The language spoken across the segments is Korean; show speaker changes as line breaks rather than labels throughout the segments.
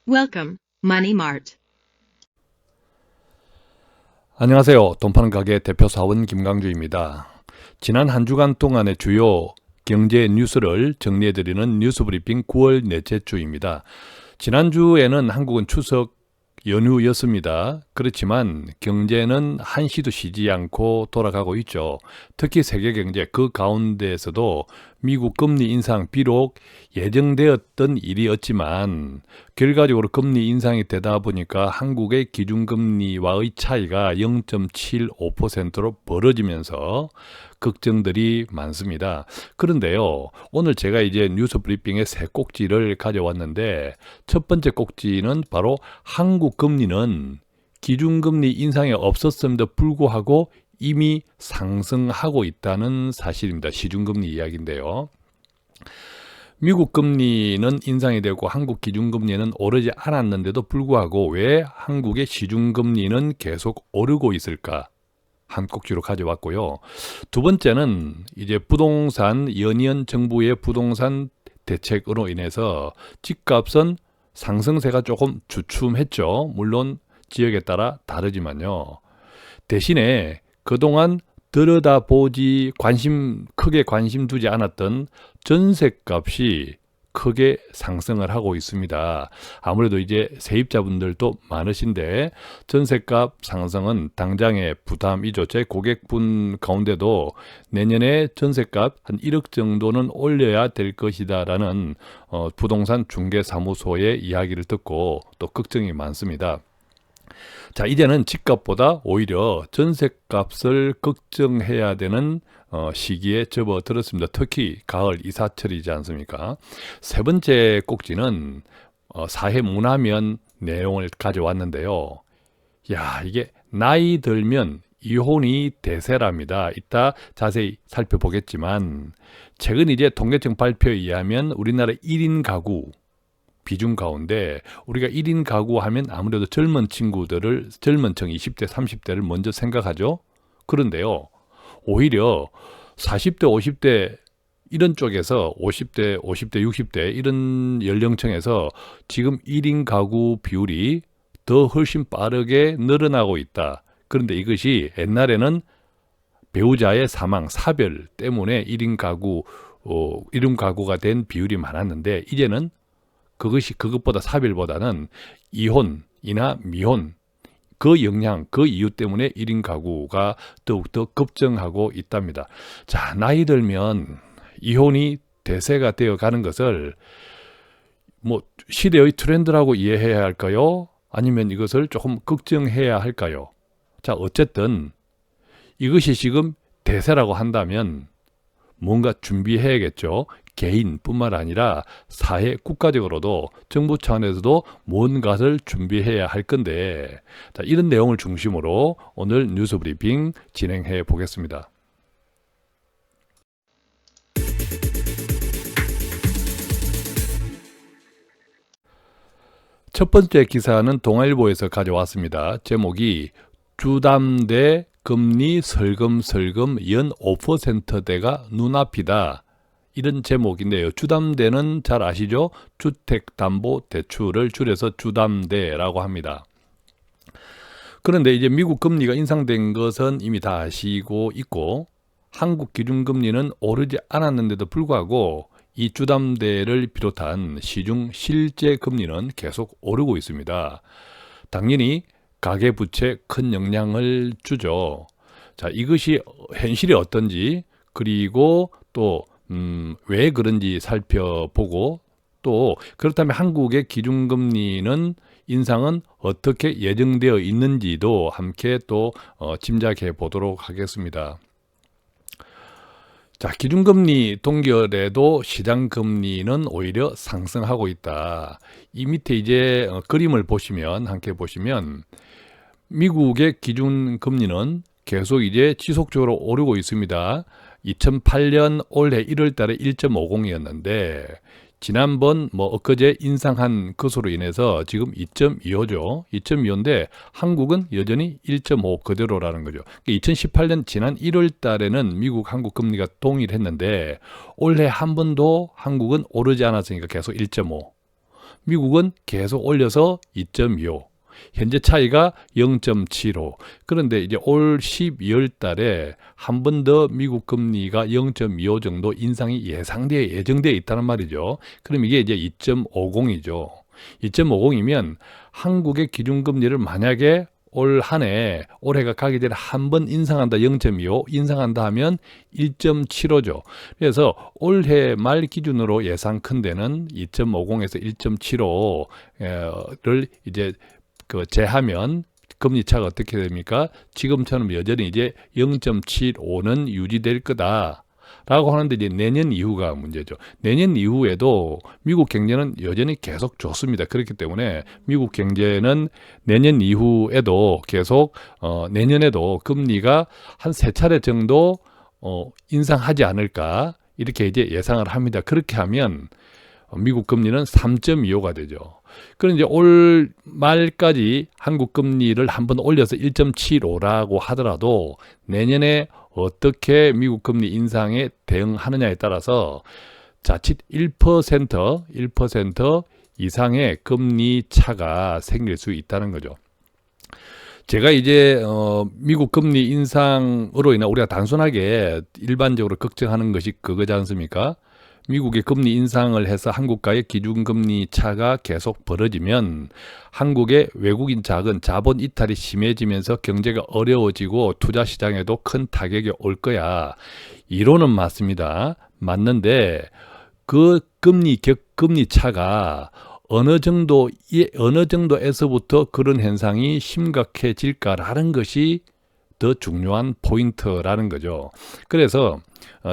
Welcome, Money Mart.
안녕하세요. 돈 파는 가게 대표 사원 김강주입니다. 지난 한 주간 동안의 주요 경제 뉴스를 정리해드리는 뉴스브리핑 9월 넷째 주입니다. 지난주에는 한국은 추석 연휴였습니다. 그렇지만 경제는 한시도 쉬지 않고 돌아가고 있죠. 특히 세계 경제 그 가운데에서도 미국 금리 인상 비록 예정되었던 일이었지만 결과적으로 금리 인상이 되다 보니까 한국의 기준금리와의 차이가 0.75%로 벌어지면서 걱정들이 많습니다. 그런데요, 오늘 제가 이제 뉴스 브리핑의 세 꼭지를 가져왔는데 첫 번째 꼭지는 바로 한국 금리는 기준금리 인상이 없었음에도 불구하고 이미 상승하고 있다는 사실입니다. 시중금리 이야기인데요. 미국 금리는 인상이 되고 한국 기준금리는 오르지 않았는데도 불구하고 왜 한국의 시중금리는 계속 오르고 있을까? 한 꼭지로 가져왔고요. 두 번째는 이제 부동산 연이은 정부의 부동산 대책으로 인해서 집값은 상승세가 조금 주춤했죠. 물론 지역에 따라 다르지만요. 대신에 그동안 들여다보지 크게 관심 두지 않았던 전셋값이 크게 상승을 하고 있습니다. 아무래도 이제 세입자분들도 많으신데 전셋값 상승은 당장의 부담이죠. 제 고객분 가운데도 내년에 전셋값 한 1억 정도는 올려야 될 것이다라는 부동산 중개사무소의 이야기를 듣고 또 걱정이 많습니다. 자, 이제는 집값보다 오히려 전셋값을 걱정해야 되는 시기에 접어들었습니다. 특히 가을 이사철이지 않습니까? 세 번째 꼭지는 사회문화면 내용을 가져왔는데요. 야, 이게 나이 들면 이혼이 대세랍니다. 이따 자세히 살펴보겠지만 최근 이제 통계청 발표에 의하면 우리나라 1인 가구 비중 가운데 우리가 1인 가구 하면 아무래도 젊은 층 20대, 30대를 먼저 생각하죠. 그런데요, 오히려 40대, 50대 이런 쪽에서 50대, 60대 이런 연령층에서 지금 1인 가구 비율이 더 훨씬 빠르게 늘어나고 있다. 그런데 이것이 옛날에는 배우자의 사망, 사별 때문에 1인 가구가 된 비율이 많았는데 이제는 그것보다 사별보다는 이혼이나 미혼, 그 영향, 그 이유 때문에 1인 가구가 더욱더 급증하고 있답니다. 자, 나이 들면 이혼이 대세가 되어 가는 것을 시대의 트렌드라고 이해해야 할까요? 아니면 이것을 조금 걱정해야 할까요? 자, 어쨌든 이것이 지금 대세라고 한다면 뭔가 준비해야겠죠. 개인뿐만 아니라 사회, 국가적으로도 정부 차원에서도 뭔가를 준비해야 할 건데, 자, 이런 내용을 중심으로 오늘 뉴스 브리핑 진행해 보겠습니다. 첫 번째 기사는 동아일보에서 가져왔습니다. 제목이 주담대 금리 설금설금 연 5%대가 눈앞이다. 이런 제목인데요. 주담대는 잘 아시죠? 주택담보대출을 줄여서 주담대라고 합니다. 그런데 이제 미국 금리가 인상된 것은 이미 다 아시고 있고 한국 기준금리는 오르지 않았는데도 불구하고 이 주담대를 비롯한 시중 실제 금리는 계속 오르고 있습니다. 당연히 가계부채에 큰 영향을 주죠. 자, 이것이 현실이 어떤지 그리고 또 왜 그런지 살펴보고 또 그렇다면 한국의 기준금리는 인상은 어떻게 예정되어 있는지도 함께 또 짐작해 보도록 하겠습니다. 자, 기준금리 동결에도 시장금리는 오히려 상승하고 있다. 이 밑에 이제 그림을 보시면 함께 보시면 미국의 기준금리는 계속 이제 지속적으로 오르고 있습니다. 2008년 올해 1월 달에 1.50이었는데 지난번 엊그제 인상한 것으로 인해서 지금 2.25죠. 2.25인데 한국은 여전히 1.5 그대로라는 거죠. 2018년 지난 1월 달에는 미국 한국 금리가 동일했는데 올해 한 번도 한국은 오르지 않았으니까 계속 1.5. 미국은 계속 올려서 2.25. 현재 차이가 0.75. 그런데 이제 올 12월 달에 한 번 더 미국 금리가 0.25 정도 인상이 예정되어 있다는 말이죠. 그럼 이게 이제 2.50이죠. 2.50이면 한국의 기준금리를 만약에 올 한 해, 올해가 가기 전에 한 번 인상한다 0.25, 인상한다 하면 1.75죠. 그래서 올해 말 기준으로 예상컨대는 2.50에서 1.75를 이제 제하면 금리 차가 어떻게 됩니까? 지금처럼 여전히 이제 0.75는 유지될 거다. 라고 하는데 이제 내년 이후가 문제죠. 내년 이후에도 미국 경제는 여전히 계속 좋습니다. 그렇기 때문에 미국 경제는 내년 이후에도 계속 내년에도 금리가 한 3차례 정도 인상하지 않을까 이렇게 이제 예상을 합니다. 그렇게 하면 미국 금리는 3.25가 되죠. 그럼 이제 올 말까지 한국 금리를 한번 올려서 1.75라고 하더라도 내년에 어떻게 미국 금리 인상에 대응하느냐에 따라서 자칫 1% 이상의 금리 차가 생길 수 있다는 거죠. 제가 이제 미국 금리 인상으로 인해 우리가 단순하게 일반적으로 걱정하는 것이 그거지 않습니까? 미국의 금리 인상을 해서 한국과의 기준금리 차가 계속 벌어지면 한국의 외국인 자본 이탈이 심해지면서 경제가 어려워지고 투자 시장에도 큰 타격이 올 거야. 이론은 맞습니다. 맞는데 그 금리 차가 어느 정도에서부터 그런 현상이 심각해질까라는 것이 더 중요한 포인트라는 거죠. 그래서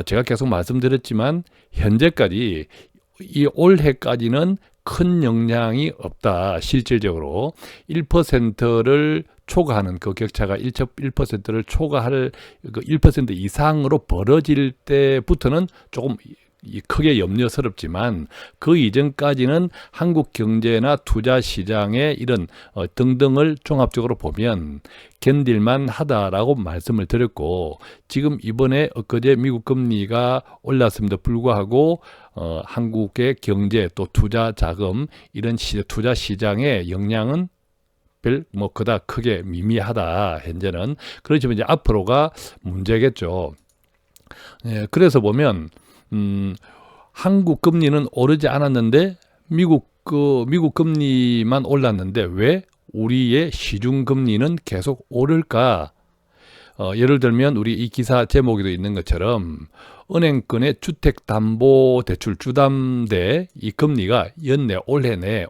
제가 계속 말씀드렸지만 현재까지 이 올해까지는 큰 영향이 없다. 실질적으로 1%를 초과하는 그 격차가 1%를 초과할 그 1% 이상으로 벌어질 때부터는 조금 크게 염려스럽지만 그 이전까지는 한국 경제나 투자 시장의 이런 등등을 종합적으로 보면 견딜만 하다라고 말씀을 드렸고, 지금 이번에 엊그제 미국 금리가 올랐음에도 불구하고 한국의 경제 또 투자 자금 이런 투자 시장의 영향은 그닥 크게 미미하다. 현재는. 그렇지만 이제 앞으로가 문제겠죠. 그래서 보면 한국 금리는 오르지 않았는데 미국 금리만 올랐는데 왜 우리의 시중 금리는 계속 오를까? 예를 들면 우리 이 기사 제목에도 있는 것처럼 은행권의 주택담보대출 주담대 이 금리가 올해 안에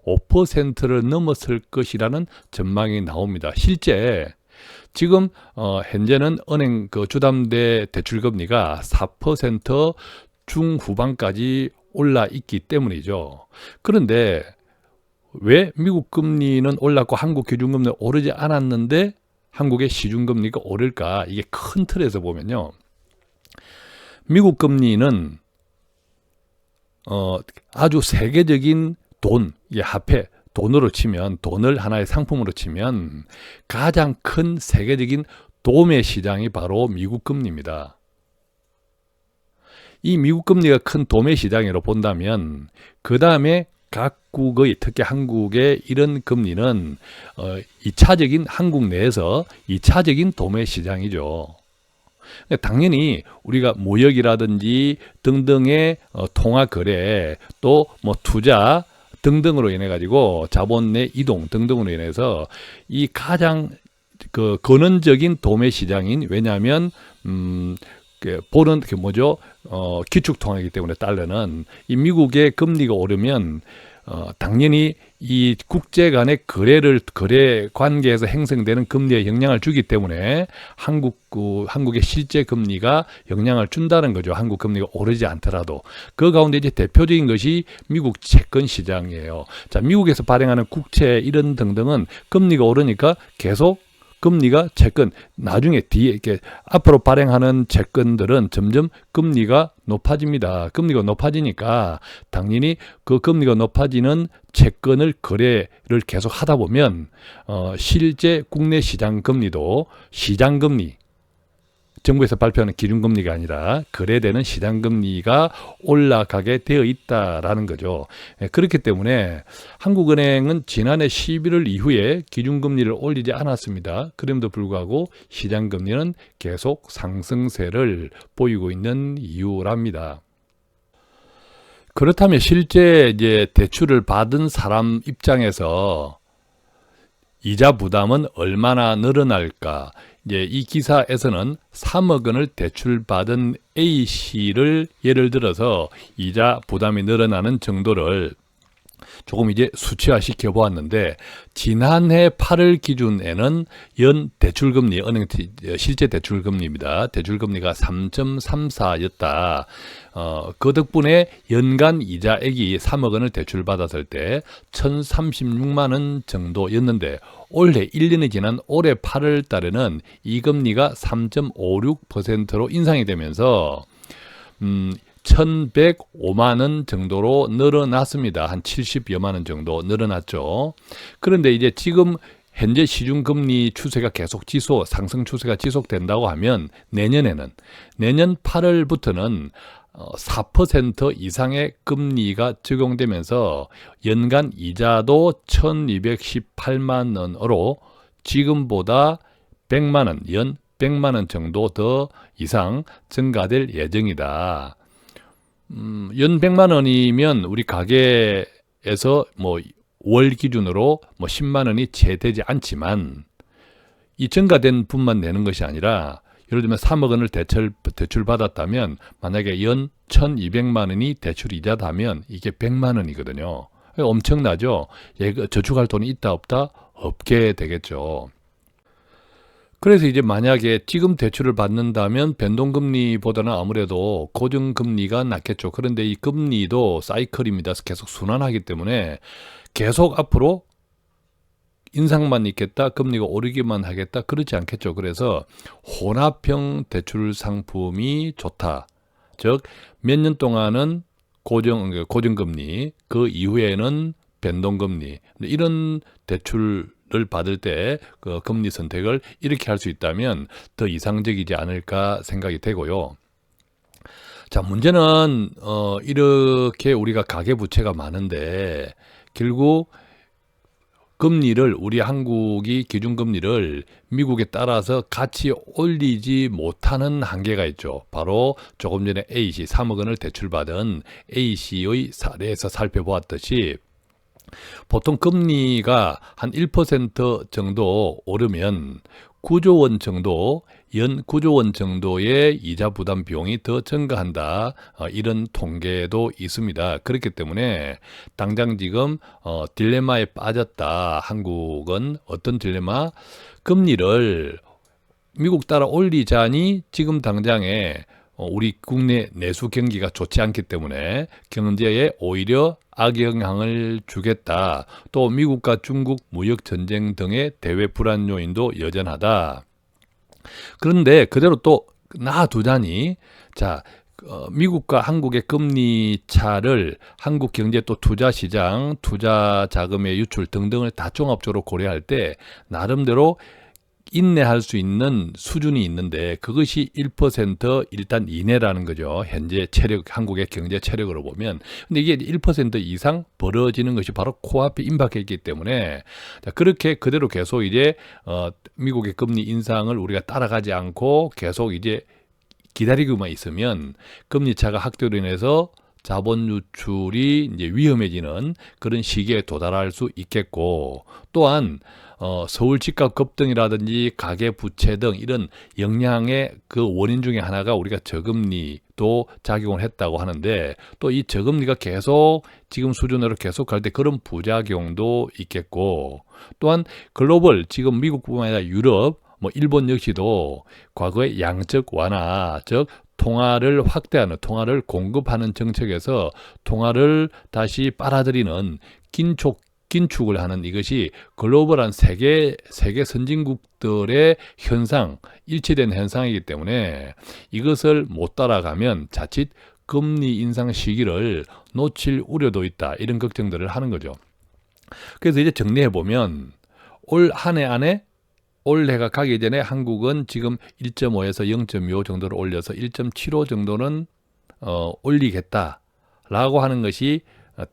5%를 넘었을 것이라는 전망이 나옵니다. 실제 지금 현재는 은행 주담대 대출 금리가 4% 중후반까지 올라 있기 때문이죠. 그런데 왜 미국 금리는 올랐고 한국 기준금리는 오르지 않았는데 한국의 시중금리가 오를까? 이게 큰 틀에서 보면요, 미국 금리는 아주 세계적인 화폐, 돈으로 치면, 돈을 하나의 상품으로 치면 가장 큰 세계적인 도매 시장이 바로 미국 금리입니다. 이 미국 금리가 큰 도매 시장으로 본다면 그 다음에 각국의, 특히 한국의 이런 금리는 한국 내에서 2차적인 도매 시장이죠. 당연히 우리가 무역이라든지 등등의 통화 거래, 또 투자 등등으로 인해 가지고 자본 내 이동 등등으로 인해서 이 가장 근원적인 도매 시장인, 왜냐하면 보는 기축통화이기 때문에 달러는 이 미국의 금리가 오르면 당연히 이 국제 간의 거래 관계에서 형성되는 금리에 영향을 주기 때문에 한국의 실제 금리가 영향을 준다는 거죠. 한국 금리가 오르지 않더라도. 그 가운데 이제 대표적인 것이 미국 채권 시장이에요. 자, 미국에서 발행하는 국채 이런 등등은 금리가 오르니까 계속 금리가 나중에 이렇게 앞으로 발행하는 채권들은 점점 금리가 높아집니다. 금리가 높아지니까 당연히 그 금리가 높아지는 채권을 거래를 계속 하다 보면 실제 국내 시장 금리도 시장 금리, 정부에서 발표하는 기준금리가 아니라 거래되는 시장금리가 올라가게 되어 있다라는 거죠. 그렇기 때문에 한국은행은 지난해 11월 이후에 기준금리를 올리지 않았습니다. 그럼에도 불구하고 시장금리는 계속 상승세를 보이고 있는 이유랍니다. 그렇다면 실제 이제 대출을 받은 사람 입장에서 이자 부담은 얼마나 늘어날까? 이제 이 기사에서는 3억 원을 대출받은 A씨를 예를 들어서 이자 부담이 늘어나는 정도를 조금 이제 수치화시켜 보았는데, 지난해 8월 기준에는 연 대출금리, 은행 실제 대출금리입니다. 대출금리가 3.34였다. 그 덕분에 연간 이자액이 3억 원을 대출받았을 때 1,036만 원 정도였는데, 올해 1년이 지난 올해 8월 달에는 이 금리가 3.56%로 인상이 되면서 1,105만 원 정도로 늘어났습니다. 한 70여만 원 정도 늘어났죠. 그런데 이제 지금 현재 시중금리 추세가 계속 상승 추세가 지속된다고 하면 내년 8월부터는 4% 이상의 금리가 적용되면서 연간 이자도 1,218만 원으로 지금보다 100만 원, 연 100만 원 정도 더 이상 증가될 예정이다. 연 100만 원이면 우리 가게에서 뭐 월 기준으로 뭐 10만 원이 채 되지 않지만, 이 증가된 분만 내는 것이 아니라 예를 들면 3억 원을 대출 받았다면 만약에 연 1,200만 원이 대출 이자다면 이게 100만 원이거든요. 엄청나죠. 저축할 돈이 있다 없다? 없게 되겠죠. 그래서 이제 만약에 지금 대출을 받는다면 변동금리보다는 아무래도 고정금리가 낫겠죠. 그런데 이 금리도 사이클입니다. 계속 순환하기 때문에 계속 앞으로 인상만 있겠다, 금리가 오르기만 하겠다, 그렇지 않겠죠. 그래서 혼합형 대출 상품이 좋다. 즉 몇 년 동안은 고정금리, 그 이후에는 변동금리, 이런 대출을 받을 때 그 금리 선택을 이렇게 할 수 있다면 더 이상적이지 않을까 생각이 되고요. 자, 문제는 이렇게 우리가 가계부채가 많은데 결국 금리를, 우리 한국이 기준금리를 미국에 따라서 같이 올리지 못하는 한계가 있죠. 바로 조금 전에 A씨, 3억 원을 대출받은 A씨의 사례에서 살펴보았듯이 보통 금리가 한 1% 정도 오르면 9조 원 정도, 연 9조 원 정도의 이자 부담 비용이 더 증가한다. 이런 통계도 있습니다. 그렇기 때문에 당장 지금 딜레마에 빠졌다. 한국은 어떤 딜레마? 금리를 미국 따라 올리자니 지금 당장에 우리 국내 내수 경기가 좋지 않기 때문에 경제에 오히려 악영향을 주겠다. 또 미국과 중국 무역 전쟁 등의 대외 불안 요인도 여전하다. 그런데 그대로 또 놔두자니, 자, 미국과 한국의 금리 차를 한국 경제 또 투자 시장, 투자 자금의 유출 등등을 다 종합적으로 고려할 때 나름대로 인내할 수 있는 수준이 있는데, 그것이 1% 일단 이내라는 거죠. 현재 한국의 경제 체력으로 보면. 근데 이게 1% 이상 벌어지는 것이 바로 코앞에 임박해 있기 때문에, 자, 그렇게 그대로 계속 이제 미국의 금리 인상을 우리가 따라가지 않고 계속 이제 기다리고만 있으면 금리 차가 확대로 인해서 자본 유출이 이제 위험해지는 그런 시기에 도달할 수 있겠고, 또한 서울 집값 급등이라든지 가계 부채 등 이런 영향의 그 원인 중에 하나가 우리가 저금리도 작용을 했다고 하는데, 또 이 저금리가 계속 지금 수준으로 계속 갈 때 그런 부작용도 있겠고, 또한 글로벌, 지금 미국뿐만 아니라 유럽, 뭐 일본 역시도 과거의 양적 완화, 즉 통화를 확대하는, 통화를 공급하는 정책에서 통화를 다시 빨아들이는 긴축을 하는, 이것이 글로벌한 세계 선진국들의 현상, 일치된 현상이기 때문에 이것을 못 따라가면 자칫 금리 인상 시기를 놓칠 우려도 있다. 이런 걱정들을 하는 거죠. 그래서 이제 정리해 보면 올 한 해 안에 올해가 가기 전에 한국은 지금 1.5에서 0.25 정도를 올려서 1.75 정도는 올리겠다라고 하는 것이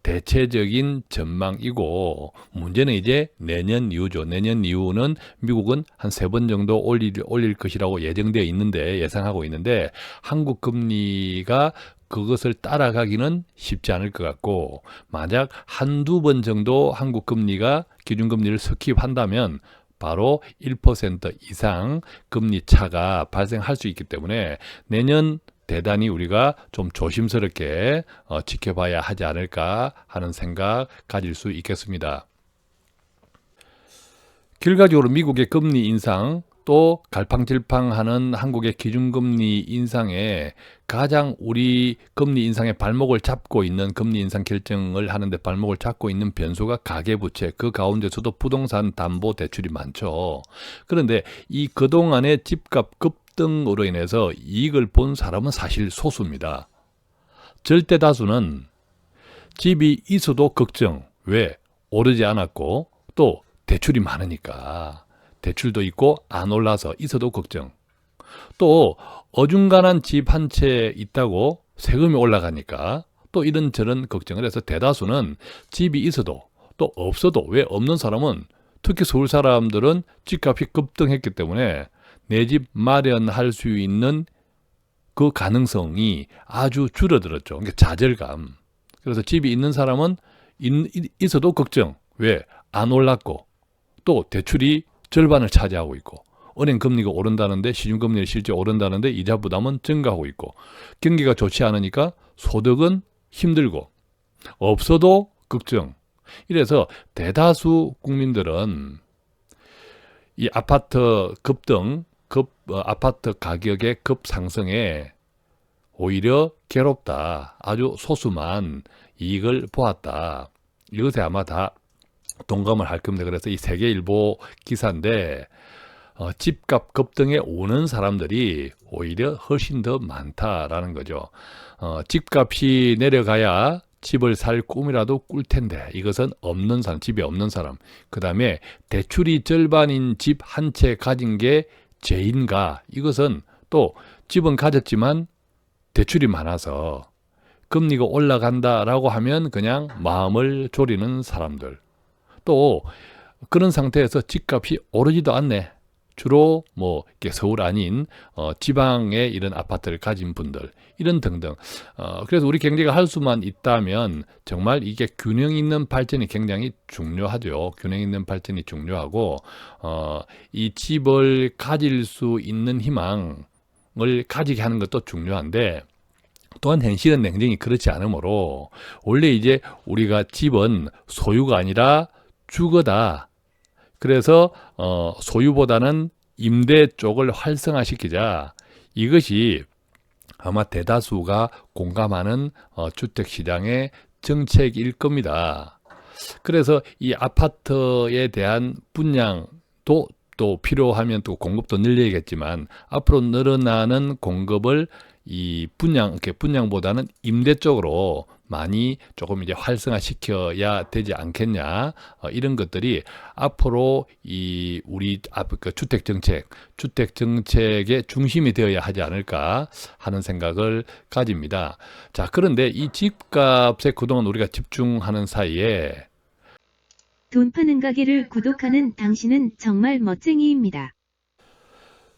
대체적인 전망이고, 문제는 이제 내년 이후죠. 내년 이후는 미국은 한 3번 정도 올릴 것이라고 예상하고 있는데 한국 금리가 그것을 따라가기는 쉽지 않을 것 같고, 만약 한두 번 정도 한국 금리가 기준금리를 스킵한다면 바로 1% 이상 금리 차가 발생할 수 있기 때문에 내년 대단히 우리가 좀 조심스럽게 지켜봐야 하지 않을까 하는 생각 가질 수 있겠습니다. 결과적으로 미국의 금리 인상, 또 갈팡질팡하는 한국의 기준금리 인상에 가장 우리 금리 인상의 발목을 잡고 있는, 금리 인상 결정을 하는데 발목을 잡고 있는 변수가 가계부채, 그 가운데서도 부동산 담보 대출이 많죠. 그런데 이 그동안의 집값 급등으로 인해서 이익을 본 사람은 사실 소수입니다. 절대 다수는 집이 있어도 걱정, 왜? 오르지 않았고 또 대출이 많으니까. 대출도 있고 안 올라서 있어도 걱정. 또 어중간한 집 한 채 있다고 세금이 올라가니까 또 이런저런 걱정을 해서 대다수는 집이 있어도 또 없어도, 왜 없는 사람은, 특히 서울 사람들은 집값이 급등했기 때문에 내 집 마련할 수 있는 그 가능성이 아주 줄어들었죠. 그러니까 좌절감. 그래서 집이 있는 사람은 있어도 걱정, 왜? 안 올랐고 또 대출이 절반을 차지하고 있고, 은행 금리가 오른다는데, 시중금리가 실제 오른다는데 이자 부담은 증가하고 있고, 경기가 좋지 않으니까 소득은 힘들고 없어도 걱정. 이래서 대다수 국민들은 이 아파트 아파트 가격의 급상승에 오히려 괴롭다, 아주 소수만 이익을 보았다, 이것에 아마 다 동감을 할 겁니다. 그래서 이 세계일보 기사인데 집값 급등에 오는 사람들이 오히려 훨씬 더 많다라는 거죠. 집값이 내려가야 집을 살 꿈이라도 꿀 텐데, 이것은 없는 사람, 집이 없는 사람, 그 다음에 대출이 절반인 집 한 채 가진 게 죄인가, 이것은 또 집은 가졌지만 대출이 많아서 금리가 올라간다라고 하면 그냥 마음을 졸이는 사람들, 또 그런 상태에서 집값이 오르지도 않네, 주로 뭐 이렇게 서울 아닌 지방에 이런 아파트를 가진 분들, 이런 등등. 그래서 우리 경제가 할 수만 있다면 정말 이게 균형 있는 발전이 굉장히 중요하죠. 균형 있는 발전이 중요하고, 이 집을 가질 수 있는 희망을 가지게 하는 것도 중요한데, 또한 현실은 냉정히 그렇지 않으므로 원래 이제 우리가 집은 소유가 아니라 주거다. 그래서 소유보다는 임대 쪽을 활성화시키자, 이것이 아마 대다수가 공감하는 주택시장의 정책일 겁니다. 그래서 이 아파트에 대한 분양도 또 필요하면 또 공급도 늘려야겠지만, 앞으로 늘어나는 공급을 이 분양보다는 임대 쪽으로 많이 조금 이제 활성화시켜야 되지 않겠냐, 이런 것들이 앞으로 이 우리 주택 정책의 중심이 되어야 하지 않을까 하는 생각을 가집니다. 자, 그런데 이 집값에 그동안 우리가 집중하는 사이에
돈 파는 가게를 구독하는 당신은 정말 멋쟁이입니다.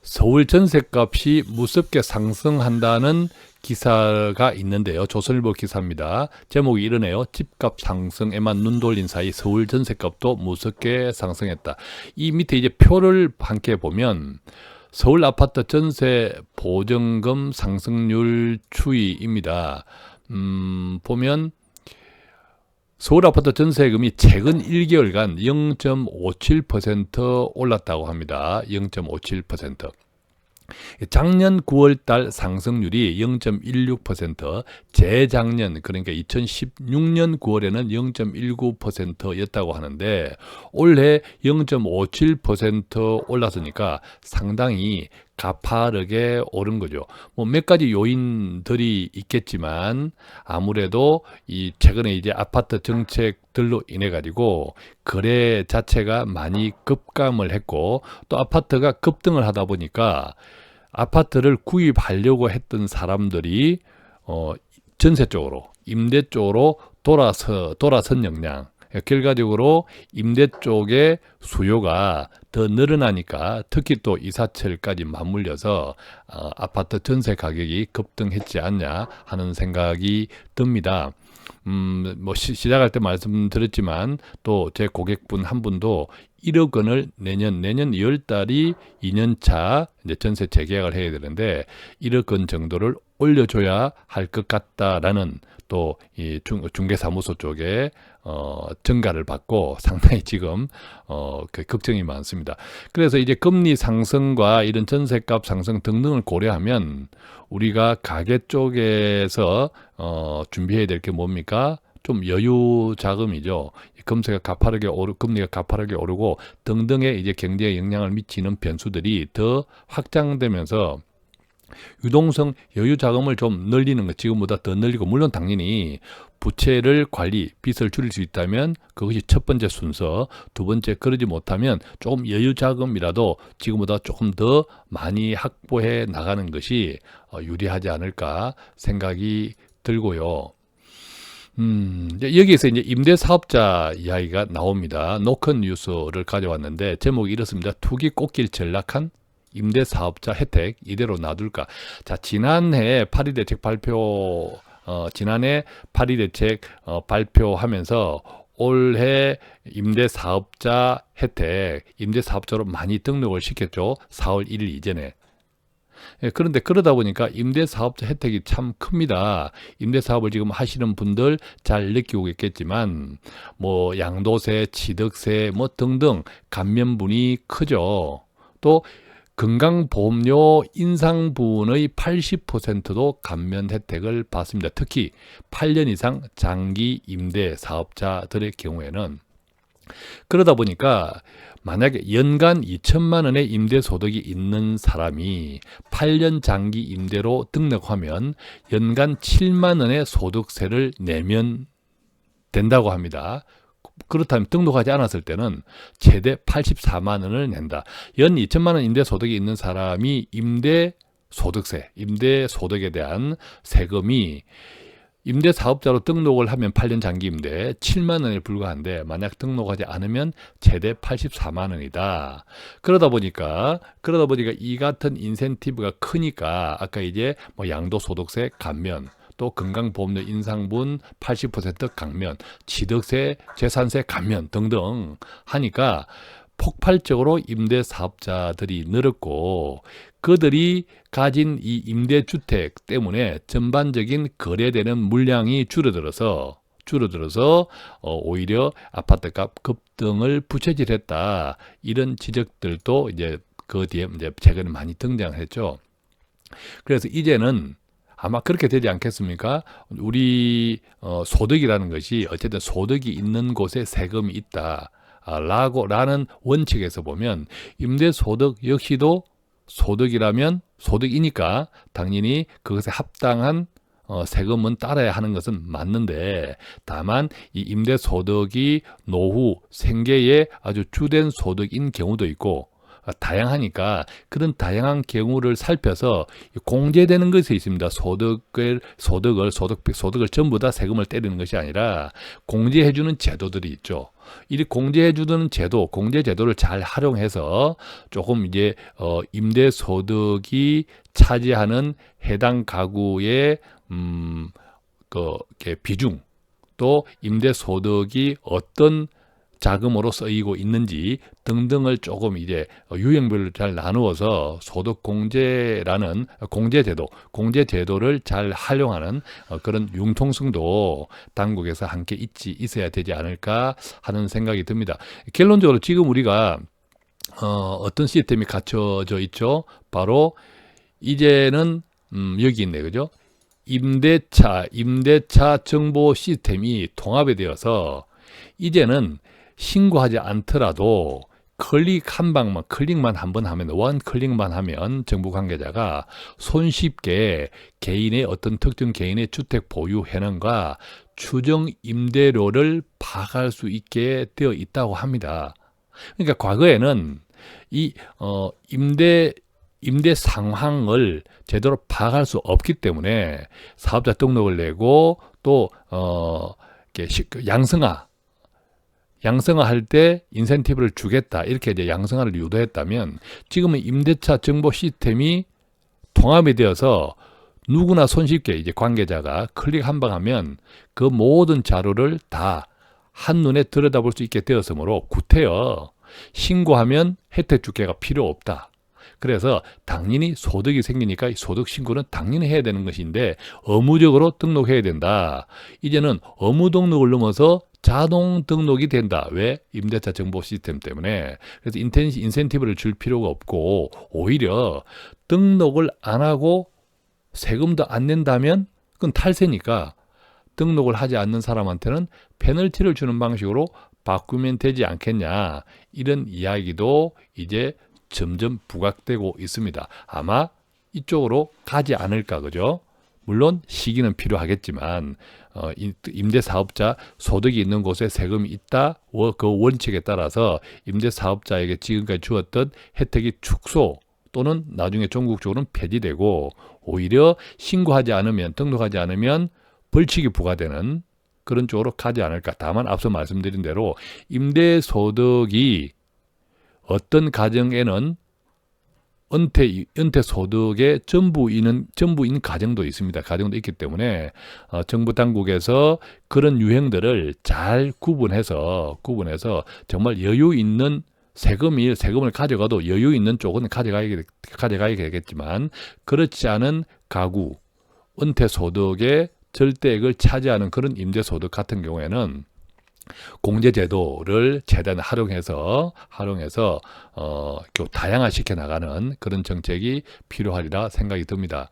서울 전셋값이 무섭게 상승한다는 기사가 있는데요. 조선일보 기사입니다. 제목이 이러네요. 집값 상승에만 눈 돌린 사이 서울 전셋값도 무섭게 상승했다. 이 밑에 이제 표를 함께 보면 서울 아파트 전세 보증금 상승률 추이입니다. 보면 서울 아파트 전세금이 최근 1개월간 0.57% 올랐다고 합니다. 0.57%. 작년 9월달 상승률이 0.16%, 재작년 그러니까 2016년 9월에는 0.19%였다고 하는데 올해 0.57% 올랐으니까 상당히 가파르게 오른 거죠. 뭐 몇 가지 요인들이 있겠지만 아무래도 이 최근에 이제 아파트 정책들로 인해 가지고 거래 자체가 많이 급감을 했고 또 아파트가 급등을 하다 보니까 아파트를 구입하려고 했던 사람들이 전세 쪽으로 임대 쪽으로 돌아선 역량. 결과적으로 임대 쪽의 수요가 더 늘어나니까 특히 또 이사철까지 맞물려서 아파트 전세 가격이 급등했지 않냐 하는 생각이 듭니다. 뭐 시작할 때 말씀드렸지만 또 제 고객분 한 분도 1억 원을 내년 2월 달이 2년차 이제 전세 재계약을 해야 되는데 1억 원 정도를 올려줘야 할 것 같다라는 또 이 중개사무소 쪽에 증가를 받고 상당히 지금 그 걱정이 많습니다. 그래서 이제 금리 상승과 이런 전세값 상승 등등을 고려하면 우리가 가계 쪽에서 준비해야 될 게 뭡니까? 좀 여유 자금이죠. 금리가 가파르게 오르고 등등의 이제 경제에 영향을 미치는 변수들이 더 확장되면서 유동성 여유 자금을 좀 늘리는 것, 지금보다 더 늘리고, 물론 당연히 부채를 관리, 빚을 줄일 수 있다면 그것이 첫 번째 순서. 두 번째, 그러지 못하면 조금 여유 자금이라도 지금보다 조금 더 많이 확보해 나가는 것이 유리하지 않을까 생각이 들고요. 여기에서 이제 임대사업자 이야기가 나옵니다. 노컷 뉴스를 가져왔는데 제목이 이렇습니다. 투기 꽃길 전락한 임대사업자 혜택 이대로 놔둘까? 자, 지난해 파리 대책 발표하면서 올해 임대사업자 혜택, 임대사업자로 많이 등록을 시켰죠. 4월 1일 이전에. 그런데 그러다 보니까 임대사업자 혜택이 참 큽니다. 임대사업을 지금 하시는 분들 잘 느끼고 있겠지만 뭐 양도세, 취득세 뭐 등등 감면분이 크죠. 또 건강보험료 인상 부분의 80%도 감면 혜택을 받습니다. 특히 8년 이상 장기 임대 사업자들의 경우에는. 그러다 보니까 만약에 연간 2천만 원의 임대 소득이 있는 사람이 8년 장기 임대로 등록하면 연간 7만 원의 소득세를 내면 된다고 합니다. 그렇다면 등록하지 않았을 때는 최대 84만 원을 낸다. 연 2천만 원 임대 소득이 있는 사람이 임대 소득에 대한 세금이 임대 사업자로 등록을 하면 8년 장기 임대 7만 원에 불과한데 만약 등록하지 않으면 최대 84만 원이다. 그러다 보니까 이 같은 인센티브가 크니까 아까 이제 뭐 양도소득세 감면, 또 건강보험료 인상분 80% 감면, 취득세, 재산세 감면 등등 하니까 폭발적으로 임대사업자들이 늘었고 그들이 가진 이 임대주택 때문에 전반적인 거래되는 물량이 줄어들어서 오히려 아파트값 급등을 부채질했다. 이런 지적들도 이제 그 뒤에 이제 최근에 많이 등장했죠. 그래서 이제는 아마 그렇게 되지 않겠습니까? 우리 소득이라는 것이 어쨌든 소득이 있는 곳에 세금이 있다. 라는 원칙에서 보면 임대소득 역시도 소득이라면 소득이니까 당연히 그것에 합당한 세금은 따라야 하는 것은 맞는데 다만 이 임대소득이 노후 생계의 아주 주된 소득인 경우도 있고 다양하니까 그런 다양한 경우를 살펴서 공제되는 것이 있습니다. 소득을 전부 다 세금을 때리는 것이 아니라 공제해주는 제도들이 있죠. 이 공제해주는 공제 제도를 잘 활용해서 조금 이제 임대 소득이 차지하는 해당 가구의 비중, 또 임대 소득이 어떤 자금으로 쓰이고 있는지 등등을 조금 이제 유형별로 잘 나누어서 소득 공제라는 공제제도를 잘 활용하는 그런 융통성도 당국에서 함께 있어야 되지 않을까 하는 생각이 듭니다. 결론적으로 지금 우리가 어떤 시스템이 갖춰져 있죠? 바로 이제는 여기 있네, 그죠? 임대차 정보 시스템이 통합이 되어서 이제는 신고하지 않더라도 클릭 한 방만, 클릭만 한 번 하면, 원 클릭만 하면 정부 관계자가 손쉽게 개인의 어떤 특정 개인의 주택 보유 현황과 추정 임대료를 파악할 수 있게 되어 있다고 합니다. 그러니까 과거에는 이 임대 상황을 제대로 파악할 수 없기 때문에 사업자 등록을 내고 또 양성화할 때 인센티브를 주겠다 이렇게 이제 양성화를 유도했다면 지금은 임대차 정보 시스템이 통합이 되어서 누구나 손쉽게 이제 관계자가 클릭 한 방 하면 그 모든 자료를 다 한눈에 들여다볼 수 있게 되었으므로 구태여 신고하면 혜택 주기가 필요 없다. 그래서 당연히 소득이 생기니까 소득 신고는 당연히 해야 되는 것인데 의무적으로 등록해야 된다. 이제는 의무 등록을 넘어서 자동 등록이 된다. 왜? 임대차 정보 시스템 때문에. 그래서 인센티브를 줄 필요가 없고 오히려 등록을 안 하고 세금도 안 낸다면 그건 탈세니까 등록을 하지 않는 사람한테는 페널티를 주는 방식으로 바꾸면 되지 않겠냐. 이런 이야기도 이제 점점 부각되고 있습니다. 아마 이쪽으로 가지 않을까, 그죠? 물론 시기는 필요하겠지만 임대사업자 소득이 있는 곳에 세금이 있다. 그 원칙에 따라서 임대사업자에게 지금까지 주었던 혜택이 축소 또는 나중에 전국적으로는 폐지되고 오히려 신고하지 않으면 등록하지 않으면 벌칙이 부과되는 그런 쪽으로 가지 않을까. 다만 앞서 말씀드린 대로 임대소득이 어떤 가정에는 은퇴 소득의 전부인 가정도 있습니다. 가정도 있기 때문에 정부 당국에서 그런 유형들을 잘 구분해서 정말 여유 있는 세금을 가져가도 여유 있는 쪽은 가져가야 되겠지만 그렇지 않은 가구, 은퇴 소득의 절대액을 차지하는 그런 임대 소득 같은 경우에는 공제제도를 최대한 활용해서 다양화시켜 나가는 그런 정책이 필요하리라 생각이 듭니다.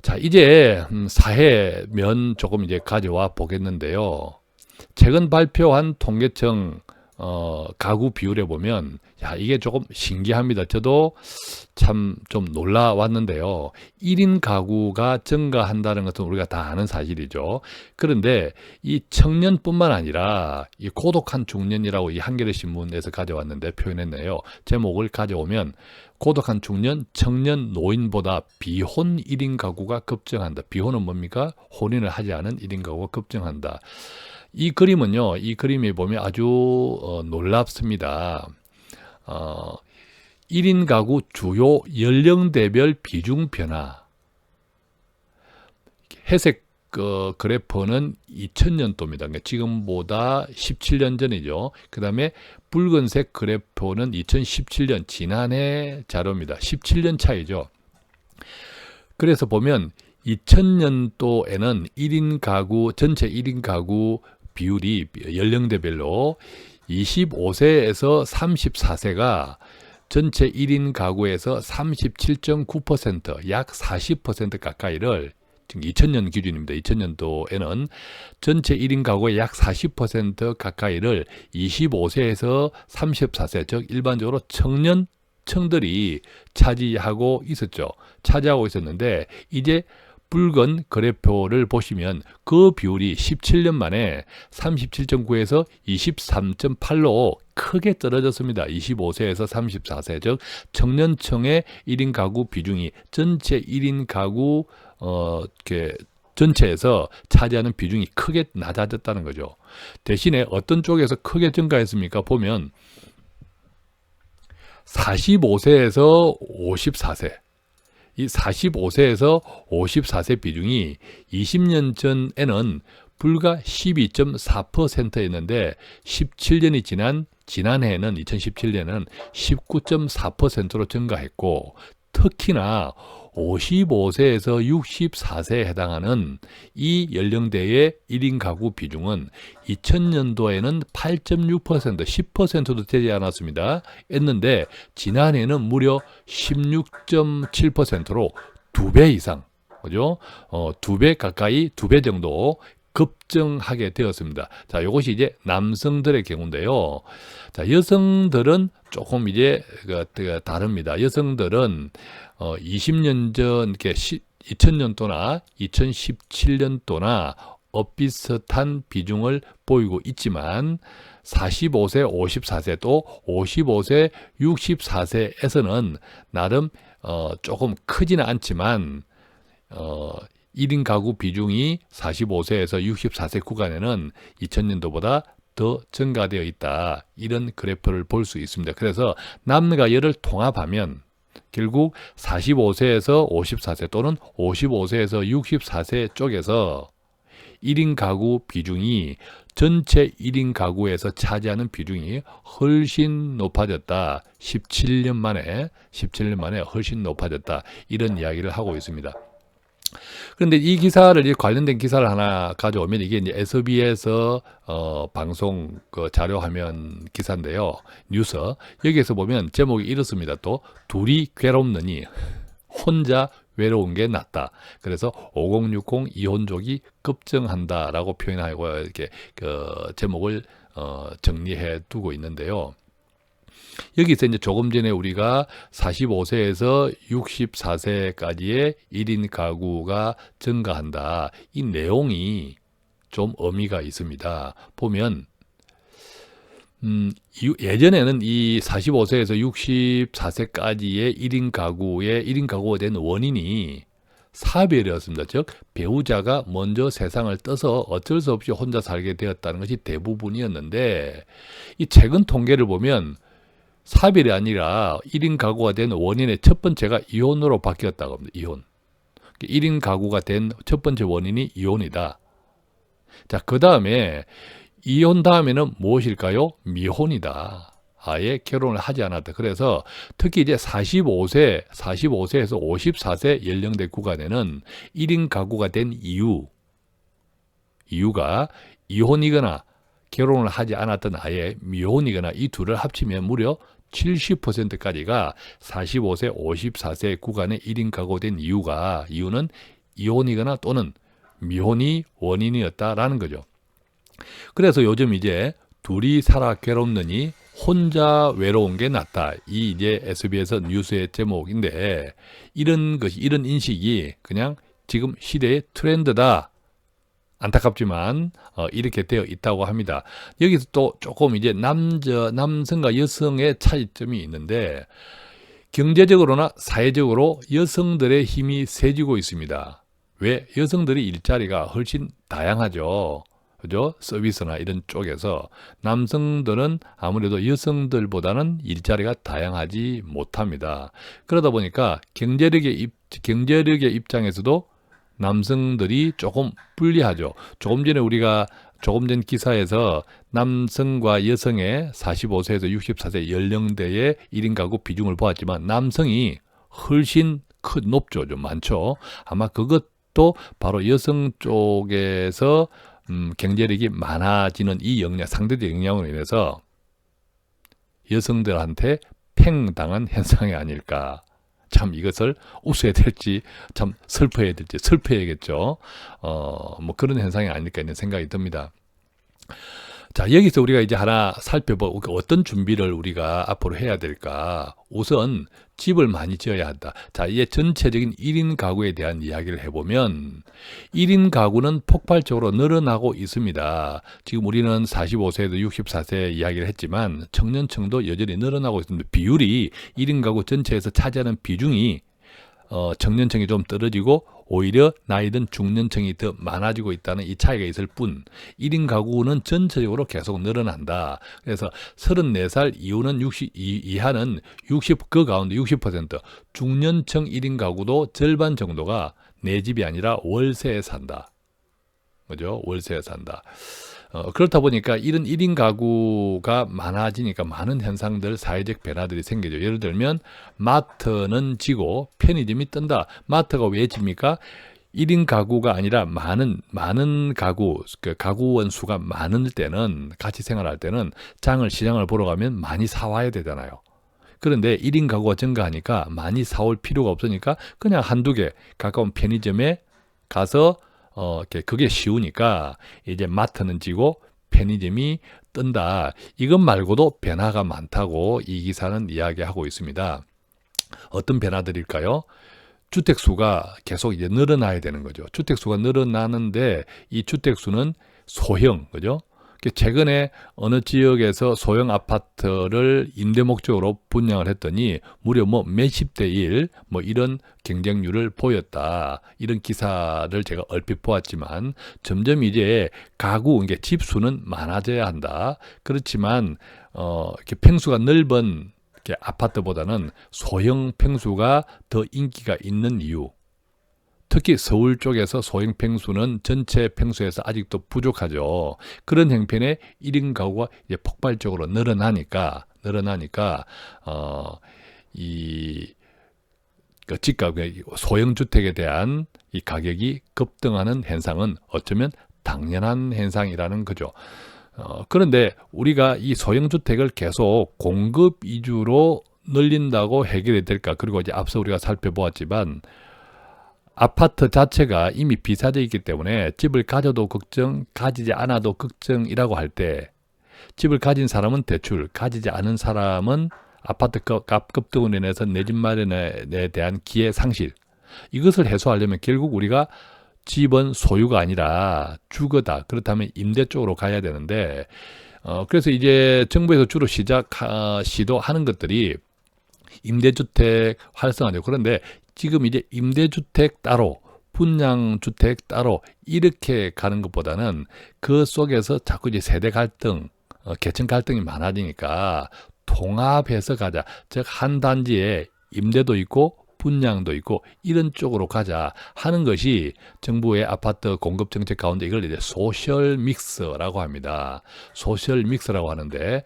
자, 이제 사회면 조금 이제 가져와 보겠는데요. 최근 발표한 통계청 가구 비율에 보면 이게 조금 신기합니다. 저도 참 좀 놀라왔는데요. 1인 가구가 증가한다는 것은 우리가 다 아는 사실이죠. 그런데 이 청년뿐만 아니라 이 고독한 중년이라고 이 한겨레 신문에서 가져왔는데 표현했네요. 제목을 가져오면 고독한 중년, 청년, 노인보다 비혼 1인 가구가 급증한다. 비혼은 뭡니까? 혼인을 하지 않은 1인 가구가 급증한다. 이 그림은요, 이 그림에 보면 아주 놀랍습니다. 1인 가구 주요 연령대별 비중 변화. 회색 그래프는 2000년도입니다. 그러니까 지금보다 17년 전이죠. 그 다음에 붉은색 그래프는 2017년 지난해 자료입니다. 17년 차이죠. 그래서 보면 2000년도에는 1인 가구, 전체 1인 가구 비율이 연령대별로 25세에서 34세가 전체 1인 가구에서 37.9%, 약 40% 가까이를 지금 2000년 기준입니다. 2000년도에는 전체 1인 가구의 약 40% 가까이를 25세에서 34세, 즉 일반적으로 청년층들이 차지하고 있었는데 이제 붉은 그래프를 보시면 그 비율이 17년 만에 37.9에서 23.8로 크게 떨어졌습니다. 25세에서 34세, 즉 청년층의 1인 가구 비중이 전체 1인 가구 전체에서 차지하는 비중이 크게 낮아졌다는 거죠. 대신에 어떤 쪽에서 크게 증가했습니까? 보면 45세에서 54세, 이 45세에서 54세 비중이 20년 전에는 불과 12.4%였는데 17년이 지난 지난해에는 2017년은 19.4%로 증가했고 특히나 55세에서 64세에 해당하는 이 연령대의 1인 가구 비중은 2000년도에는 8.6%, 10%도 되지 않았습니다. 했는데 지난해에는 무려 16.7%로 2배 이상, 그죠? 2배 가까이, 2배 정도 급증하게 되었습니다. 자, 이것이 이제 남성들의 경우인데요. 자, 여성들은 조금 이제 다릅니다. 여성들은 20년 전, 이렇게 2000년도나 2017년도나 비슷한 비중을 보이고 있지만 45세, 54세 또 55세, 64세에서는 나름 조금 크지는 않지만 1인 가구 비중이 45세에서 64세 구간에는 2000년도보다 더 증가되어 있다. 이런 그래프를 볼 수 있습니다. 그래서 남과 여를 통합하면 결국 45세에서 54세 또는 55세에서 64세 쪽에서 1인 가구 비중이 전체 1인 가구에서 차지하는 비중이 훨씬 높아졌다. 17년 만에 훨씬 높아졌다. 이런 이야기를 하고 있습니다. 그런데 이 기사를, 관련된 기사를 하나 가져오면 이게 이제 SBS에서 방송 그 자료 화면 기사인데요. 뉴스. 여기에서 보면 제목이 이렇습니다. 또 둘이 괴롭느니 혼자 외로운 게 낫다. 그래서 5060 이혼족이 급증한다라고 표현하고 이렇게 그 제목을 정리해 두고 있는데요. 여기서 이제 조금 전에 우리가 45세에서 64세까지의 1인 가구가 증가한다. 이 내용이 좀 의미가 있습니다. 보면 예전에는 이 45세에서 64세까지의 1인 가구가 된 원인이 사별이었습니다. 즉 배우자가 먼저 세상을 떠서 어쩔 수 없이 혼자 살게 되었다는 것이 대부분이었는데, 이 최근 통계를 보면 사별이 아니라 1인 가구가 된 원인의 첫 번째가 이혼으로 바뀌었다고 합니다. 이혼. 1인 가구가 된 첫 번째 원인이 이혼이다. 자, 그 다음에 이혼 다음에는 무엇일까요? 미혼이다. 아예 결혼을 하지 않았다. 그래서 특히 이제 45세에서 54세 연령대 구간에는 1인 가구가 된 이유가 이혼이거나 결혼을 하지 않았던 아예 미혼이거나 이 둘을 합치면 무려 70%까지가 45세, 54세 구간에 1인 가구 된 이유는 이혼이거나 또는 미혼이 원인이었다라는 거죠. 그래서 요즘 이제 둘이 살아 괴롭느니 혼자 외로운 게 낫다. 이 이제 SBS 뉴스의 제목인데, 이런 인식이 그냥 지금 시대의 트렌드다. 안타깝지만 이렇게 되어 있다고 합니다. 여기서 또 조금 이제 남성과 여성의 차이점이 있는데, 경제적으로나 사회적으로 여성들의 힘이 세지고 있습니다. 왜? 여성들이 일자리가 훨씬 다양하죠. 그죠? 서비스나 이런 쪽에서 남성들은 아무래도 여성들보다는 일자리가 다양하지 못합니다. 그러다 보니까 경제력의 입장에서도 남성들이 조금 불리하죠. 조금 전 기사에서 남성과 여성의 45세에서 64세 연령대의 1인 가구 비중을 보았지만 남성이 훨씬 높죠. 좀 많죠. 아마 그것도 바로 여성 쪽에서 경제력이 많아지는 이 상대적 영향으로 인해서 여성들한테 팽당한 현상이 아닐까. 참 이것을 웃어야 될지 참 슬퍼야 될지 슬퍼야겠죠. 뭐 그런 현상이 아닐까 있는 생각이 듭니다. 자, 여기서 우리가 이제 하나 살펴보고 어떤 준비를 우리가 앞으로 해야 될까. 우선 집을 많이 지어야 한다. 자, 이제 전체적인 1인 가구에 대한 이야기를 해보면 1인 가구는 폭발적으로 늘어나고 있습니다. 지금 우리는 45세에서 64세 이야기를 했지만 청년층도 여전히 늘어나고 있습니다. 비율이 1인 가구 전체에서 차지하는 비중이 청년층이 좀 떨어지고 오히려 나이 든 중년층이 더 많아지고 있다는 이 차이가 있을 뿐 1인 가구는 전체적으로 계속 늘어난다. 그래서 34살 이하는 그 가운데 60% 중년층 1인 가구도 절반 정도가 내 집이 아니라 월세에 산다. 그죠? 월세에 산다. 그렇다 보니까 이런 1인 가구가 많아지니까 많은 현상들, 사회적 변화들이 생기죠. 예를 들면 마트는 지고 편의점이 뜬다. 마트가 왜 집니까? 1인 가구가 아니라 많은 가구, 가구원 수가 많을 때는, 같이 생활할 때는 시장을 보러 가면 많이 사와야 되잖아요. 그런데 1인 가구가 증가하니까 많이 사올 필요가 없으니까 그냥 한두 개 가까운 편의점에 가서 그게 쉬우니까 이제 마트는 지고 편의점이 뜬다. 이것 말고도 변화가 많다고 이 기사는 이야기하고 있습니다. 어떤 변화들일까요? 주택수가 계속 이제 늘어나야 되는 거죠. 주택수가 늘어나는데 이 주택수는 소형, 그죠? 최근에 어느 지역에서 소형 아파트를 임대 목적으로 분양을 했더니 무려 뭐 몇십 대 1, 뭐 이런 경쟁률을 보였다. 이런 기사를 제가 얼핏 보았지만 점점 이제 가구, 이게 집 수는 많아져야 한다. 그렇지만 이렇게 평수가 넓은 이렇게 아파트보다는 소형 평수가 더 인기가 있는 이유. 특히 서울 쪽에서 소형 평수는 전체 평수에서 아직도 부족하죠. 그런 형편에 1인 가구가 이제 폭발적으로 늘어나니까 그 집값, 소형 주택에 대한 이 가격이 급등하는 현상은 어쩌면 당연한 현상이라는 거죠. 그런데 우리가 이 소형 주택을 계속 공급 위주로 늘린다고 해결이 될까? 그리고 이제 앞서 우리가 살펴보았지만 아파트 자체가 이미 비싸져 있기 때문에 집을 가져도 걱정, 가지지 않아도 걱정이라고 할 때 집을 가진 사람은 대출, 가지지 않은 사람은 아파트 값 급등으로 인해서 내 집 마련에 대한 기회 상실. 이것을 해소하려면 결국 우리가 집은 소유가 아니라 주거다. 그렇다면 임대 쪽으로 가야 되는데 그래서 이제 정부에서 주로 시도하는 것들이 임대주택 활성화죠. 그런데 지금 이제 임대주택 따로, 분양주택 따로 이렇게 가는 것보다는 그 속에서 자꾸 이제 세대 갈등, 계층 갈등이 많아지니까 통합해서 가자. 즉 한 단지에 임대도 있고 분양도 있고 이런 쪽으로 가자 하는 것이 정부의 아파트 공급 정책 가운데 이걸 이제 소셜 믹스라고 합니다. 소셜 믹스라고 하는데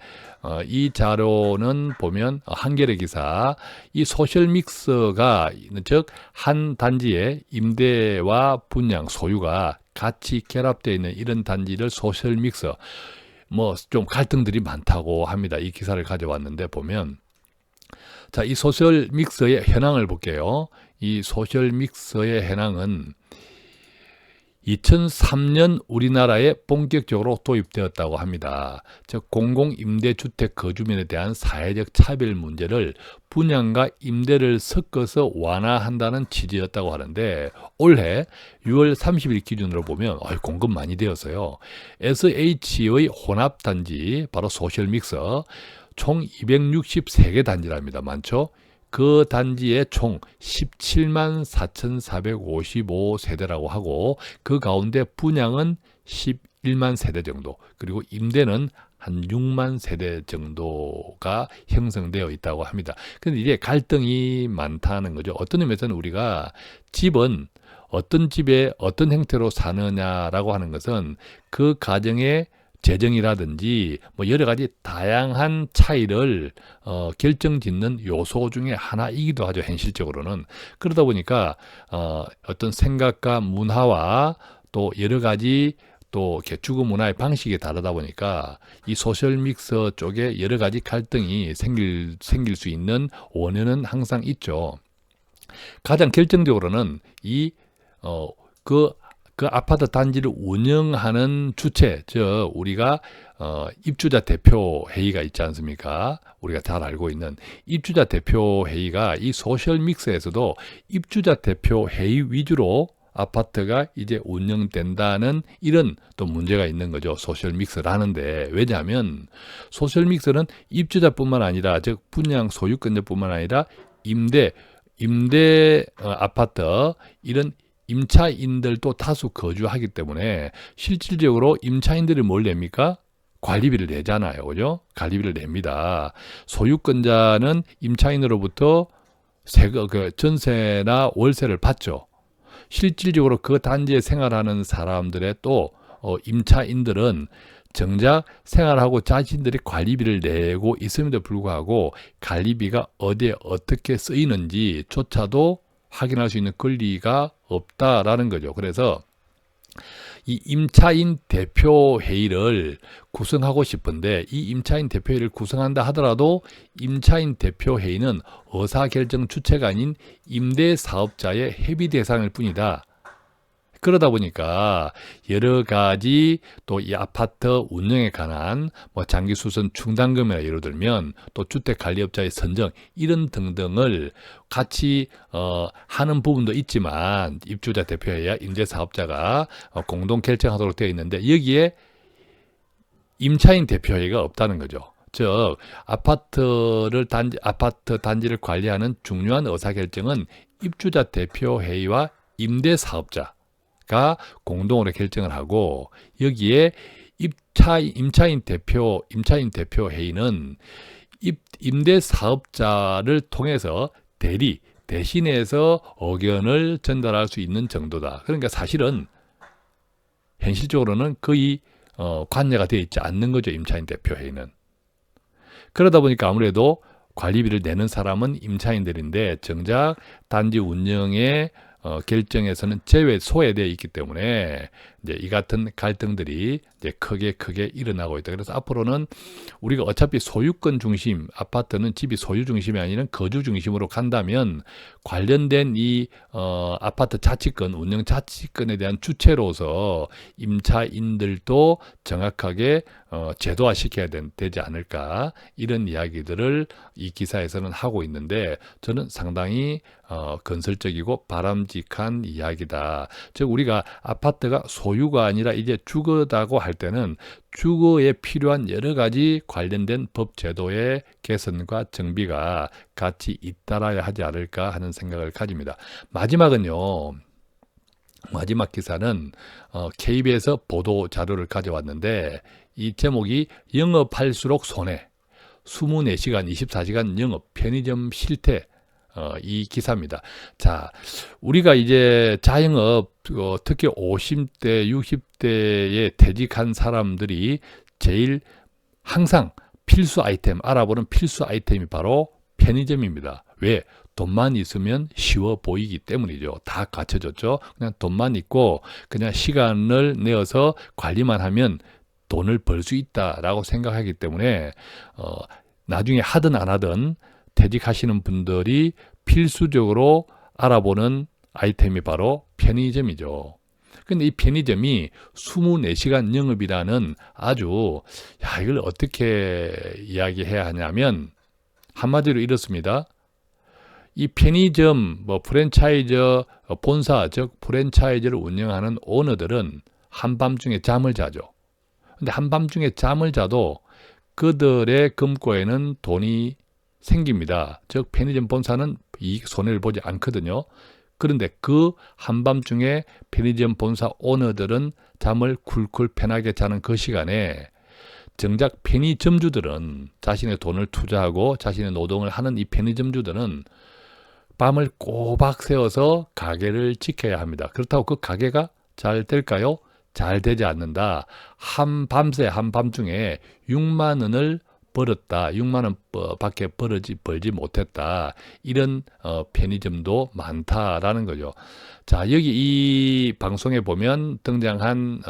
이 자료는 보면 한겨레 기사, 이 소셜 믹스가 즉 한 단지에 임대와 분양 소유가 같이 결합되어 있는 이런 단지를 소셜 믹스, 뭐 좀 갈등들이 많다고 합니다. 이 기사를 가져왔는데 보면 자, 이 소셜 믹스의 현황을 볼게요. 이 소셜 믹스의 현황은 2003년 우리나라에 본격적으로 도입되었다고 합니다. 즉 공공임대주택 거주민에 대한 사회적 차별 문제를 분양과 임대를 섞어서 완화한다는 취지였다고 하는데 올해 6월 30일 기준으로 보면 공급 많이 되었어요. SH의 혼합단지, 바로 소셜믹스 총 263개 단지랍니다. 많죠? 그 단지에 총 17만 4,455세대라고 하고 그 가운데 분양은 11만 세대 정도, 그리고 임대는 한 6만 세대 정도가 형성되어 있다고 합니다. 근데 이게 갈등이 많다는 거죠. 어떤 의미에서는 우리가 집은 어떤 집에 어떤 형태로 사느냐라고 하는 것은 그 가정의 재정이라든지 뭐 여러 가지 다양한 차이를 결정짓는 요소 중에 하나이기도 하죠. 현실적으로는. 그러다 보니까 어떤 생각과 문화와 또 여러 가지 또 주거 문화의 방식이 다르다 보니까 이 소셜 믹스 쪽에 여러 가지 갈등이 생길 수 있는 원인은 항상 있죠. 가장 결정적으로는 그 아파트 단지를 운영하는 주체, 즉 우리가 입주자 대표 회의가 있지 않습니까? 우리가 잘 알고 있는 입주자 대표 회의가 이 소셜 믹스에서도 입주자 대표 회의 위주로 아파트가 이제 운영된다는 이런 또 문제가 있는 거죠. 소셜 믹스라는데. 왜냐하면 소셜 믹스는 입주자뿐만 아니라, 즉 분양 소유권자뿐만 아니라 임대 아파트 이런 임차인들도 다수 거주하기 때문에 실질적으로 임차인들이 뭘 냅니까? 관리비를 내잖아요. 그죠? 관리비를 냅니다. 소유권자는 임차인으로부터 전세나 월세를 받죠. 실질적으로 그 단지에 생활하는 사람들의 또 임차인들은 정작 생활하고 자신들이 관리비를 내고 있음에도 불구하고 관리비가 어디에 어떻게 쓰이는지조차도 확인할 수 있는 권리가 없다라는 거죠. 그래서 이 임차인 대표회의를 구성하고 싶은데 이 임차인 대표회의를 구성한다 하더라도 임차인 대표회의는 의사결정 주체가 아닌 임대사업자의 협의 대상일 뿐이다. 그러다 보니까 여러 가지 또 이 아파트 운영에 관한 뭐 장기 수선 충당금이나 예를 들면 또 주택관리업자의 선정 이런 등등을 같이 하는 부분도 있지만 입주자 대표회의와 임대사업자가 공동 결정하도록 되어 있는데 여기에 임차인 대표회의가 없다는 거죠. 즉 아파트 단지를 관리하는 중요한 의사결정은 입주자 대표회의와 임대사업자가 공동으로 결정을 하고 여기에 임차인 대표회의는 임대사업자를 통해서 대신해서 의견을 전달할 수 있는 정도다. 그러니까 사실은 현실적으로는 거의 관여가 되어 있지 않는 거죠. 임차인 대표회의는. 그러다 보니까 아무래도 관리비를 내는 사람은 임차인들인데 정작 단지 운영의 결정에서는 소외되어 있기 때문에 이제 이 같은 갈등들이 이제 크게 일어나고 있다. 그래서 앞으로는 우리가 어차피 소유권 중심, 아파트는 집이 소유 중심이 아니라 거주 중심으로 간다면 관련된 이 아파트 자치권, 운영 자치권에 대한 주체로서 임차인들도 정확하게 제도화시켜야 되지 않을까 이런 이야기들을 이 기사에서는 하고 있는데 저는 상당히 건설적이고 바람직한 이야기다. 즉 우리가 아파트가 소유가 아니라 이제 주거다고 할 때는 주거에 필요한 여러 가지 관련된 법 제도의 개선과 정비가 같이 잇따라야 하지 않을까 하는 생각을 가집니다. 마지막은요. 마지막 기사는 KBS 보도 자료를 가져왔는데 이 제목이 영업할수록 손해 24시간 24시간 영업 편의점 실태 이 기사입니다. 자, 우리가 이제 자영업 특히 50대 60대에 퇴직한 사람들이 제일 항상 필수 아이템 알아보는 필수 아이템이 바로 편의점입니다. 왜? 돈만 있으면 쉬워 보이기 때문이죠. 다 갖춰졌죠. 그냥 돈만 있고 그냥 시간을 내어서 관리만 하면 돈을 벌 수 있다라고 생각하기 때문에 나중에 하든 안 하든 퇴직하시는 분들이 필수적으로 알아보는 아이템이 바로 편의점이죠. 근데 이 편의점이 24시간 영업이라는 아주 이걸 어떻게 이야기해야 하냐면 한마디로 이렇습니다. 이 편의점 프랜차이저 본사 즉 프랜차이즈를 운영하는 오너들은 한밤중에 잠을 자죠. 근데 한밤중에 잠을 자도 그들의 금고에는 돈이 생깁니다. 즉 편의점 본사는 손해를 보지 않거든요. 그런데 그 한밤중에 편의점 본사 오너들은 잠을 쿨쿨 편하게 자는 그 시간에 정작 편의점주들은 자신의 돈을 투자하고 자신의 노동을 하는 이 편의점주들은 밤을 꼬박 새워서 가게를 지켜야 합니다. 그렇다고 그 가게가 잘 될까요? 잘 되지 않는다. 한밤중에 6만 원을 벌었다. 6만 원 밖에 벌지 못했다. 이런 편의점도 많다라는 거죠. 자, 여기 이 방송에 보면 등장한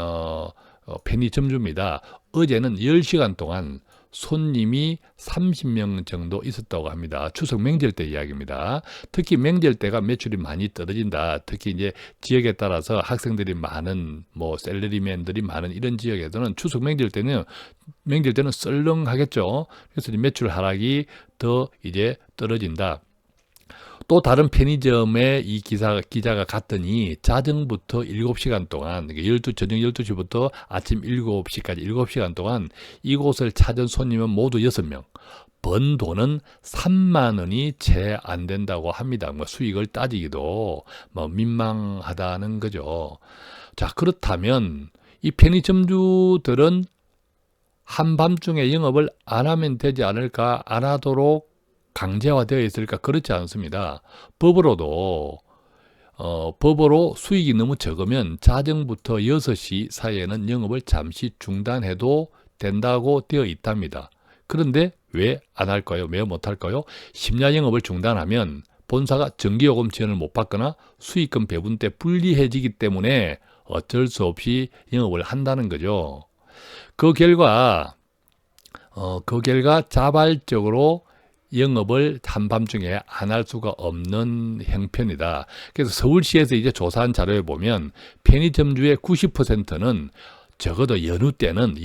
편의점주입니다. 어제는 10시간 동안 손님이 30명 정도 있었다고 합니다. 추석 명절 때 이야기입니다. 특히 명절 때가 매출이 많이 떨어진다. 특히 이제 지역에 따라서 학생들이 많은 샐러리맨들이 많은 이런 지역에서는 추석 명절 때는 썰렁하겠죠. 그래서 매출 하락이 더 이제 떨어진다. 또 다른 편의점에 이 기자가 갔더니 자정부터 7시간 동안 저녁 12시부터 아침 7시까지 7시간 동안 이곳을 찾은 손님은 모두 6명. 번 돈은 3만 원이 채 안 된다고 합니다. 수익을 따지기도 민망하다는 거죠. 자, 그렇다면 이 편의점주들은 한밤중에 영업을 안 하면 되지 않을까? 안 하도록 강제화되어 있을까? 그렇지 않습니다. 법으로 수익이 너무 적으면 자정부터 6시 사이에는 영업을 잠시 중단해도 된다고 되어 있답니다. 그런데 왜 안 할까요? 왜 못 할까요? 심야 영업을 중단하면 본사가 전기요금 지원을 못 받거나 수익금 배분 때 불리해지기 때문에 어쩔 수 없이 영업을 한다는 거죠. 그 결과 자발적으로 영업을 한밤중에 안 할 수가 없는 형편이다. 그래서 서울시에서 이제 조사한 자료에 보면 편의점주의 90%는 적어도 연휴 때는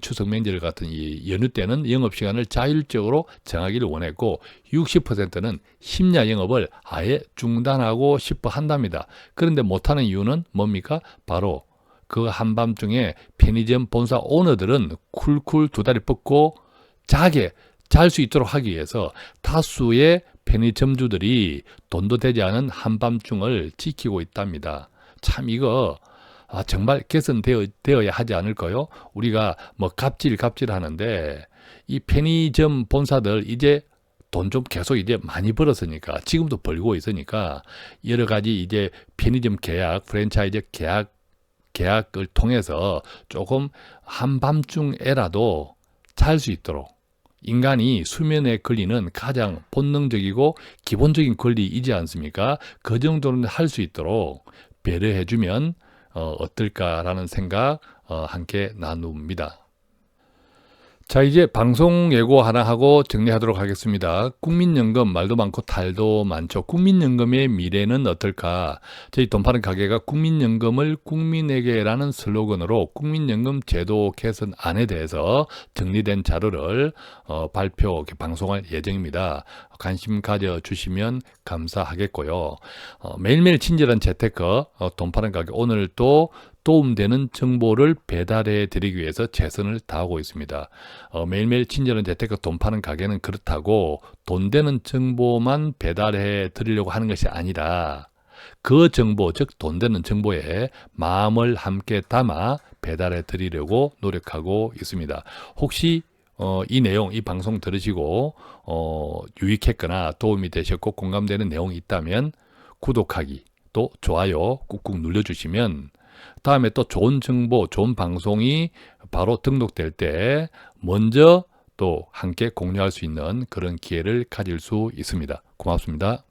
추석 명절 같은 이 연휴 때는 영업 시간을 자율적으로 정하기를 원했고 60%는 심야 영업을 아예 중단하고 싶어 한답니다. 그런데 못하는 이유는 뭡니까? 바로 그 한밤중에 편의점 본사 오너들은 쿨쿨 두 다리 뻗고 잘 수 있도록 하기 위해서 다수의 편의점주들이 돈도 되지 않은 한밤중을 지키고 있답니다. 참 이거 정말 개선되어야 하지 않을까요? 우리가 뭐 갑질 하는데 이 편의점 본사들 이제 돈 좀 계속 이제 많이 벌었으니까 지금도 벌고 있으니까 여러 가지 이제 편의점 계약, 프랜차이즈 계약을 통해서 조금 한밤중에라도 잘 수 있도록 인간이 수면의 권리는 가장 본능적이고 기본적인 권리이지 않습니까? 그 정도는 할 수 있도록 배려해주면 어떨까라는 생각 함께 나눕니다. 자, 이제 방송 예고 하나 하고 정리하도록 하겠습니다. 국민연금 말도 많고 탈도 많죠. 국민연금의 미래는 어떨까? 저희 돈 파는 가게가 국민연금을 국민에게라는 슬로건으로 국민연금 제도 개선안에 대해서 정리된 자료를 방송할 예정입니다. 관심 가져주시면 감사하겠고요. 매일매일 친절한 재테크 돈 파는 가게 오늘 또 도움되는 정보를 배달해 드리기 위해서 최선을 다하고 있습니다. 매일매일 친절한 재테크 돈 파는 가게는 그렇다고 돈 되는 정보만 배달해 드리려고 하는 것이 아니라 그 정보, 즉 돈 되는 정보에 마음을 함께 담아 배달해 드리려고 노력하고 있습니다. 혹시 이 내용, 이 방송 들으시고 유익했거나 도움이 되셨고 공감되는 내용이 있다면 구독하기, 또 좋아요 꾹꾹 눌러주시면 다음에 또 좋은 정보, 좋은 방송이 바로 등록될 때 먼저 또 함께 공유할 수 있는 그런 기회를 가질 수 있습니다. 고맙습니다.